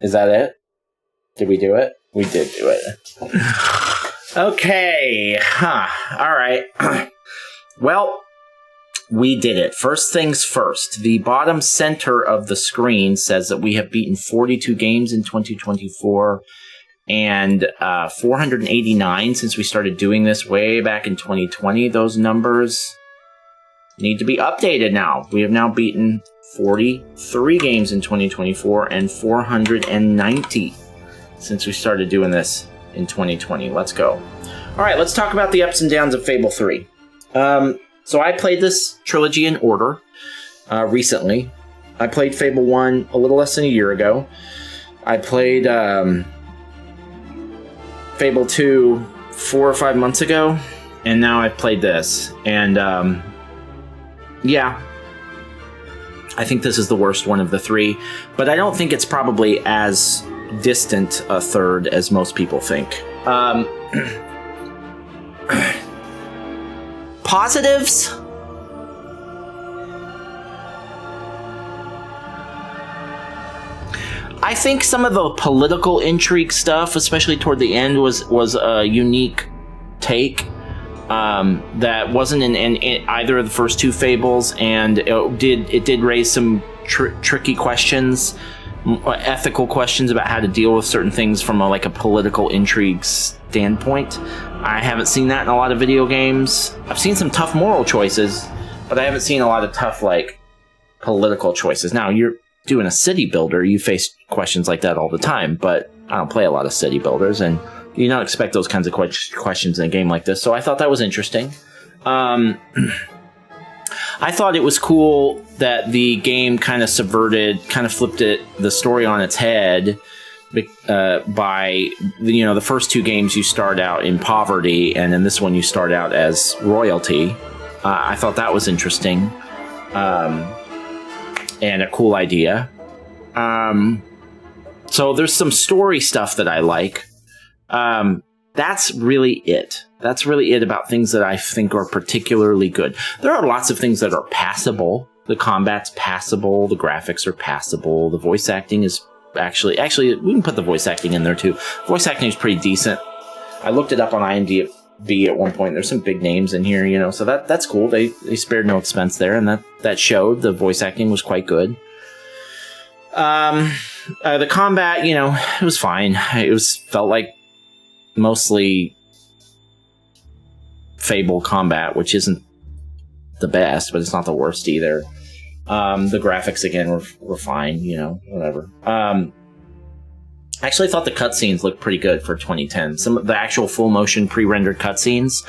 Is that it? Did we do it? We did do it. Okay. All right. Well, we did it. First things first. The bottom center of the screen says that we have beaten 42 games in 2024 and 489 since we started doing this way back in 2020. Those numbers need to be updated now. We have now beaten 43 games in 2024 and 490 since we started doing this in 2020. Let's go. All right, let's talk about the ups and downs of Fable 3. So I played this trilogy in order recently. I played Fable 1 a little less than a year ago. I played Fable 2 4 or 5 months ago, and now I've played this. And yeah, I think this is the worst one of the three, but I don't think it's probably as distant a third as most people think. Positives? I think some of the political intrigue stuff, especially toward the end, was a unique take that wasn't in either of the first two Fables, and it did raise some tricky questions, ethical questions about how to deal with certain things from a political intrigue standpoint. I haven't seen that in a lot of video games. I've seen some tough moral choices, but I haven't seen a lot of tough political choices. Now, you're doing a city builder, you face questions like that all the time, but I don't play a lot of city builders, and you don't expect those kinds of questions in a game like this, so I thought that was interesting. I thought it was cool that the game kind of flipped the story on its head by, the first two games you start out in poverty, and in this one you start out as royalty. I thought that was interesting. And a cool idea. So there's some story stuff that I like. That's really it. That's really it about things that I think are particularly good. There are lots of things that are passable. The combat's passable. The graphics are passable. The voice acting is actually, we can put the voice acting in there too. Voice acting is pretty decent. I looked it up on IMDb at one point. There's some big names in here, so that's cool. They spared no expense there, and that showed. The voice acting was quite good. The combat, it was fine. It felt like mostly Fable combat, which isn't the best, but it's not the worst either. The graphics again were fine, whatever. I actually thought the cutscenes looked pretty good for 2010. Some of the actual full motion pre-rendered cutscenes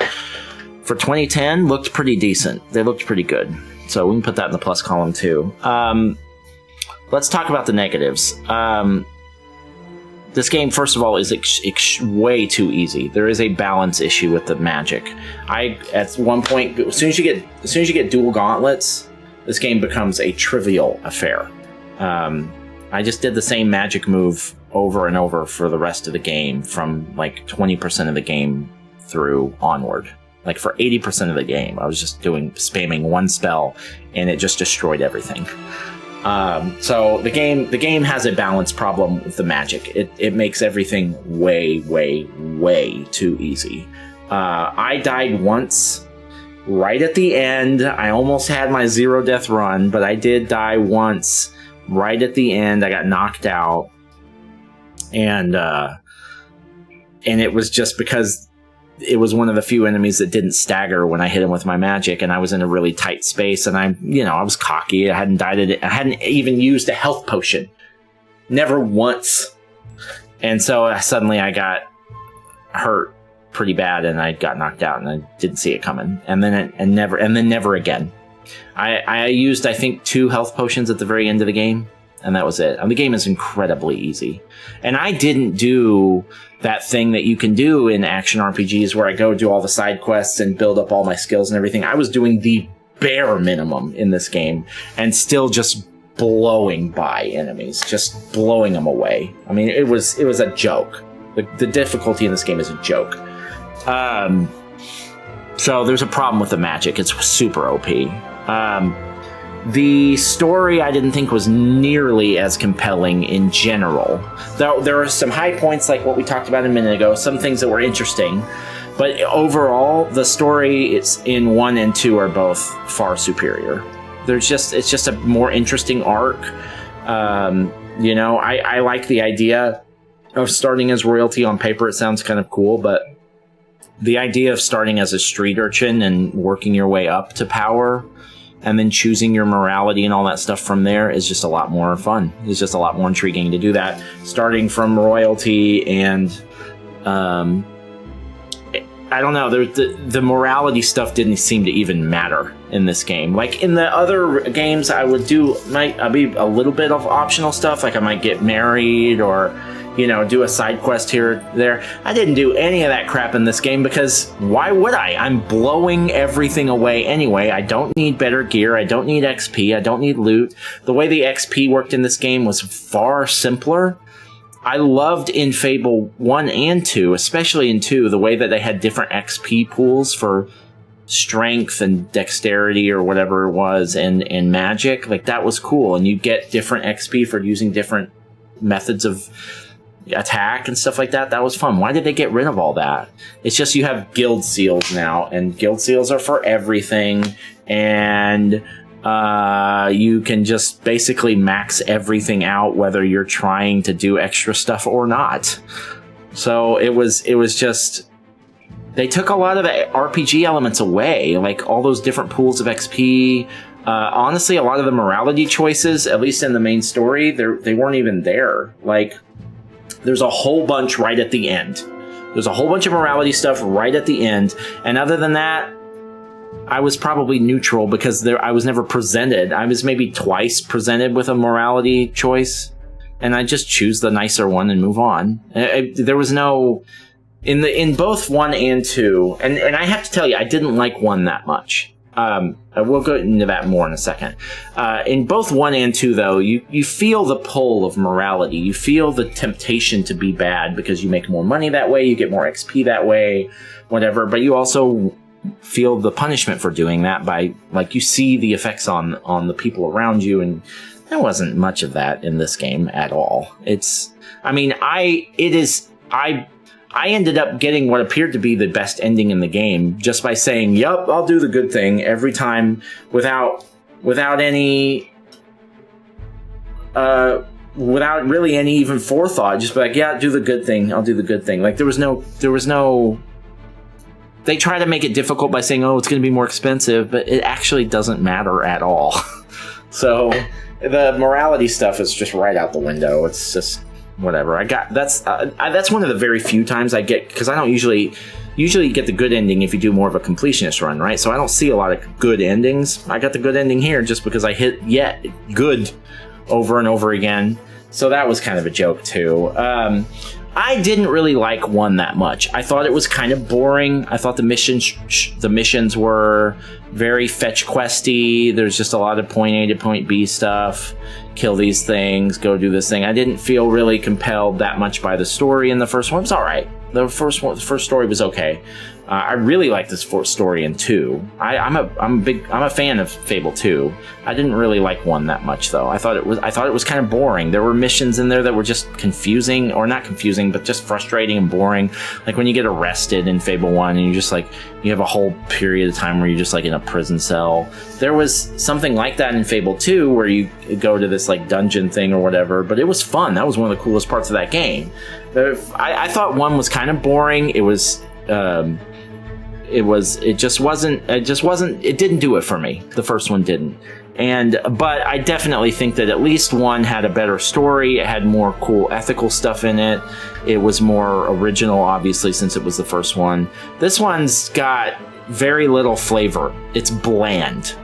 for 2010 looked pretty decent. They looked pretty good. So we can put that in the plus column too. Let's talk about the negatives. This game, first of all, is way too easy. There is a balance issue with the magic. At one point, as soon as you get dual gauntlets, this game becomes a trivial affair. I just did the same magic move over and over for the rest of the game, from 20% of the game through onward. For 80% of the game, I was just spamming one spell, and it just destroyed everything. So the game has a balance problem with the magic. It makes everything way, way, way too easy. I died once right at the end. I almost had my 0 death run, but I did die once right at the end. I got knocked out, and it was just because it was one of the few enemies that didn't stagger when I hit him with my magic, and I was in a really tight space, and I was cocky. I hadn't even used a health potion. Never once. And so suddenly I got hurt pretty bad, and I got knocked out, and I didn't see it coming. And then never again. I used, I think, 2 health potions at the very end of the game, and that was it. And the game is incredibly easy. And I didn't do that thing that you can do in action RPGs where I go do all the side quests and build up all my skills and everything. I was doing the bare minimum in this game and still just blowing by enemies, just blowing them away. I mean, it was a joke. The difficulty in this game is a joke. So there's a problem with the magic. It's super OP. The story I didn't think was nearly as compelling in general. Though there were some high points like what we talked about a minute ago, some things that were interesting. But overall, the story in 1 and 2 are both far superior. It's just a more interesting arc. I like the idea of starting as royalty on paper. It sounds kind of cool, but the idea of starting as a street urchin and working your way up to power and then choosing your morality and all that stuff from there is just a lot more fun. It's just a lot more intriguing to do that. Starting from royalty and, I don't know, the morality stuff didn't seem to even matter in this game. Like in the other games, I'd be a little bit of optional stuff, like I might get married or, do a side quest here or there. I didn't do any of that crap in this game because why would I? I'm blowing everything away anyway. I don't need better gear. I don't need XP. I don't need loot. The way the XP worked in this game was far simpler. I loved in Fable 1 and 2, especially in 2, the way that they had different XP pools for strength and dexterity or whatever it was and magic. Like, that was cool. And you get different XP for using different methods of attack and stuff like that. That was fun. Why did they get rid of all that? It's just you have guild seals now, and guild seals are for everything, and you can just basically max everything out whether you're trying to do extra stuff or not. So it was just, they took a lot of the RPG elements away, like all those different pools of XP. Honestly, a lot of the morality choices, at least in the main story, they weren't even there. Like, there's a whole bunch right at the end. There's a whole bunch of morality stuff right at the end. And other than that, I was probably neutral because I was never presented. I was maybe twice presented with a morality choice, and I just choose the nicer one and move on. There was no... In both 1 and 2, and I have to tell you, I didn't like 1 that much. We'll go into that more in a second. In both 1 and 2, though, you feel the pull of morality. You feel the temptation to be bad because you make more money that way, you get more XP that way, whatever. But you also feel the punishment for doing that by, like, you see the effects on the people around you, and there wasn't much of that in this game at all. I ended up getting what appeared to be the best ending in the game just by saying, "Yup, I'll do the good thing" every time without any without really any even forethought. Just be like, "Yeah, do the good thing. I'll do the good thing." Like there was no. They try to make it difficult by saying, "Oh, it's going to be more expensive," but it actually doesn't matter at all. So the morality stuff is just right out the window. It's just whatever. That's one of the very few times I get, because I don't usually get the good ending if you do more of a completionist run, right? So I don't see a lot of good endings. I got the good ending here just because I hit good over and over again. So that was kind of a joke too. I didn't really like 1 that much. I thought it was kind of boring. I thought the missions were very fetch questy. There's just a lot of point A to point B stuff. Kill these things, go do this thing. I didn't feel really compelled that much by the story in the first one. It was all right. The first story was okay. I really like this story in 2. I'm a fan of Fable 2. I didn't really like 1 that much though. I thought it was kind of boring. There were missions in there that were just confusing, or not confusing, but just frustrating and boring. Like when you get arrested in Fable 1 and you have a whole period of time where you're just like in a prison cell. There was something like that in Fable 2 where you go to this like dungeon thing or whatever, but it was fun. That was one of the coolest parts of that game. I thought 1 was kind of boring. It didn't do it for me. The first one didn't. But I definitely think that at least 1 had a better story. It had more cool ethical stuff in it. It was more original, obviously, since it was the first one. This one's got very little flavor. It's bland.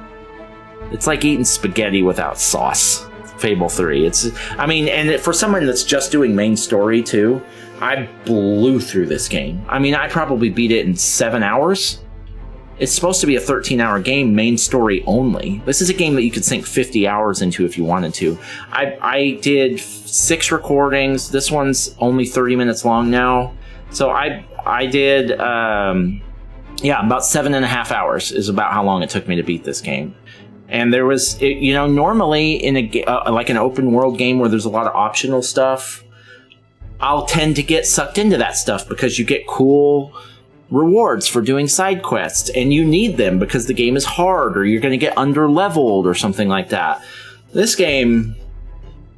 It's like eating spaghetti without sauce. Fable 3. For someone that's just doing main story too, I blew through this game. I probably beat it in 7 hours. It's supposed to be a 13-hour game, main story only. This is a game that you could sink 50 hours into if you wanted to. I did 6 recordings. This one's only 30 minutes long now. So I did, about 7.5 hours is about how long it took me to beat this game. And there was, you know, normally in like an open world game where there's a lot of optional stuff, I'll tend to get sucked into that stuff because you get cool rewards for doing side quests, and you need them because the game is hard or you're going to get under leveled or something like that. This game,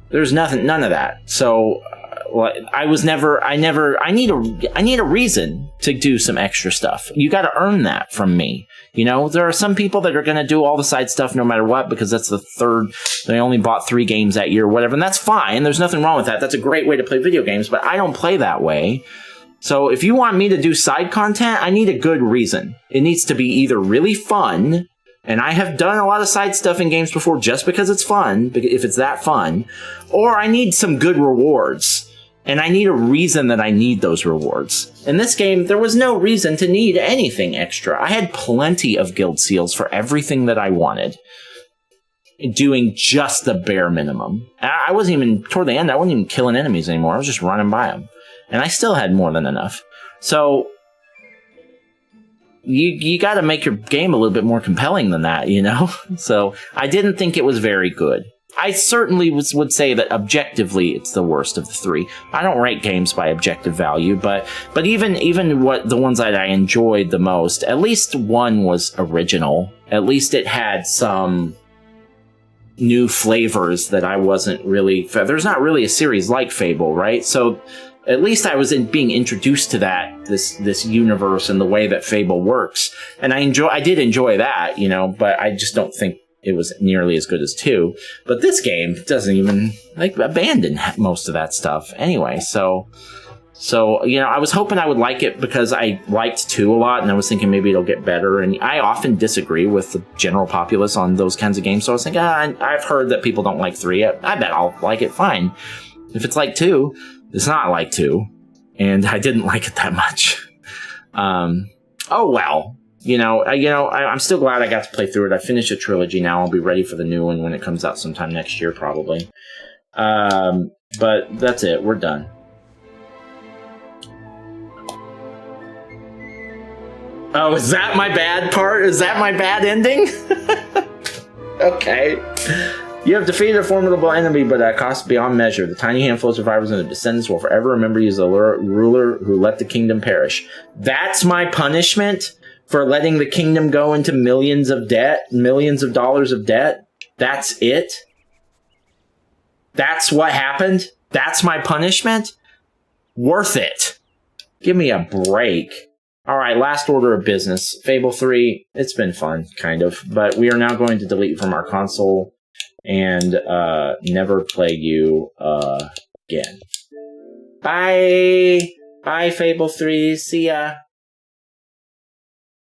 there's none of that. So I need a reason to do some extra stuff. You got to earn that from me. You know, there are some people that are going to do all the side stuff no matter what because that's the third. They only bought 3 games that year or whatever, and that's fine. There's nothing wrong with that. That's a great way to play video games, but I don't play that way. So if you want me to do side content, I need a good reason. It needs to be either really fun, and I have done a lot of side stuff in games before just because it's fun, if it's that fun, or I need some good rewards. And I need a reason that I need those rewards. In this game, there was no reason to need anything extra. I had plenty of guild seals for everything that I wanted, doing just the bare minimum. I wasn't even, toward the end, I wasn't even killing enemies anymore. I was just running by them. And I still had more than enough. So, you got to make your game a little bit more compelling than that, you know? So, I didn't think it was very good. I certainly would say that objectively it's the worst of the 3. I don't rate games by objective value, but even what the ones that I enjoyed the most, at least one was original. At least it had some new flavors that I wasn't really... There's not really a series like Fable, right? So at least I was being introduced to this universe and the way that Fable works. And I did enjoy that, you know, but I just don't think it was nearly as good as 2. But this game doesn't even, like, abandon most of that stuff anyway. So, you know, I was hoping I would like it because I liked 2 a lot, and I was thinking maybe it'll get better. And I often disagree with the general populace on those kinds of games. So I was thinking, I've heard that people don't like 3. I bet I'll like it fine. If it's like 2, it's not like 2. And I didn't like it that much. Oh, well. I'm still glad I got to play through it. I finished a trilogy now. I'll be ready for the new one when it comes out sometime next year, probably. But that's it. We're done. Oh, is that my bad part? Is that my bad ending? Okay. You have defeated a formidable enemy, but at a cost beyond measure. The tiny handful of survivors and the descendants will forever remember you as the ruler who let the kingdom perish. That's my punishment? For letting the kingdom go into millions of dollars of debt? That's it? That's what happened? That's my punishment? Worth it. Give me a break. Alright, last order of business. Fable 3, it's been fun, kind of. But we are now going to delete from our console and never play you again. Bye! Bye, Fable 3. See ya.